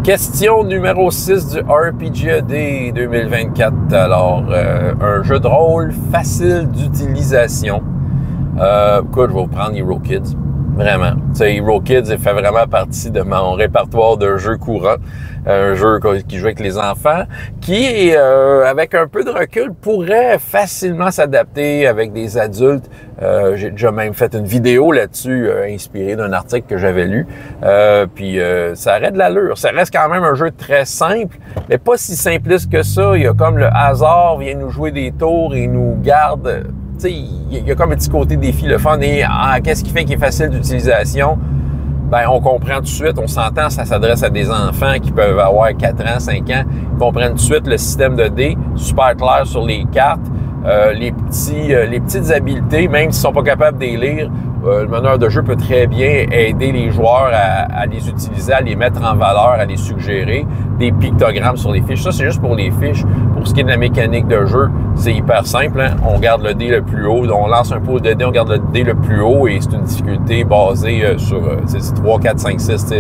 Question numéro 6 du RPGAD 2024. Alors, un jeu de rôle facile d'utilisation. Écoute, je vais vous prendre Hero Kids. Vraiment. Tu sais, Hero Kids, il fait vraiment partie de mon répertoire de jeux courants. Un jeu qui joue avec les enfants, qui, avec un peu de recul, pourrait facilement s'adapter avec des adultes. J'ai déjà même fait une vidéo là-dessus, inspirée d'un article que j'avais lu. Puis ça aurait de l'allure. Ça reste quand même un jeu très simple, mais pas si simpliste que ça. Il y a comme le hasard vient nous jouer des tours et nous garde. Tu sais, il y a comme un petit côté défi, le fun. Et qu'est-ce qui fait qu'il est facile d'utilisation? Ben, on comprend tout de suite, on s'entend, ça s'adresse à des enfants qui peuvent avoir 4 ans, 5 ans. Ils comprennent tout de suite le système de dés, super clair sur les cartes. Les petites habiletés, même s'ils sont pas capables de les lire, le meneur de jeu peut très bien aider les joueurs à les utiliser, à les mettre en valeur, à les suggérer. Des pictogrammes sur les fiches. Ça, c'est juste pour les fiches. Pour ce qui est de la mécanique de jeu, c'est hyper simple. Hein? On garde le dé le plus haut. On lance un pot de dés, on garde le dé le plus haut et c'est une difficulté basée sur 3, 4, 5, 6.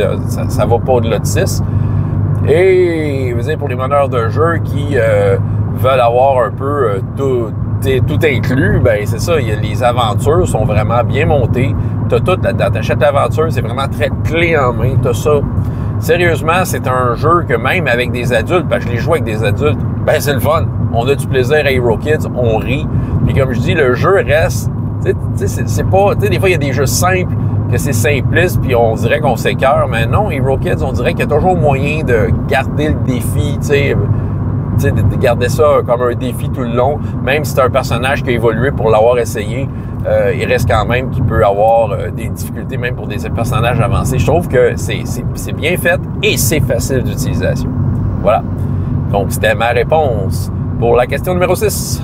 Ça va pas au-delà de 6. Et je veux dire, pour les meneurs de jeu qui veulent avoir un peu tout inclus, ben c'est ça, les aventures sont vraiment bien montées. T'as tout là-dedans. T'achètes l'aventure, c'est vraiment très clé en main. T'as ça. Sérieusement, c'est un jeu que même avec des adultes, parce que je les joue avec des adultes, ben c'est le fun. On a du plaisir à Hero Kids, on rit. Puis comme je dis, le jeu reste, tu sais, c'est pas, tu sais, des fois il y a des jeux simples, que c'est simpliste, puis on dirait qu'on s'écœure, mais non, Hero Kids, on dirait qu'il y a toujours moyen de garder le défi, tu sais, de garder ça comme un défi tout le long, même si c'est un personnage qui a évolué pour l'avoir essayé, il reste quand même qu'il peut avoir des difficultés, même pour des personnages avancés. Je trouve que c'est bien fait et c'est facile d'utilisation. Voilà. Donc, c'était ma réponse pour la question numéro 6.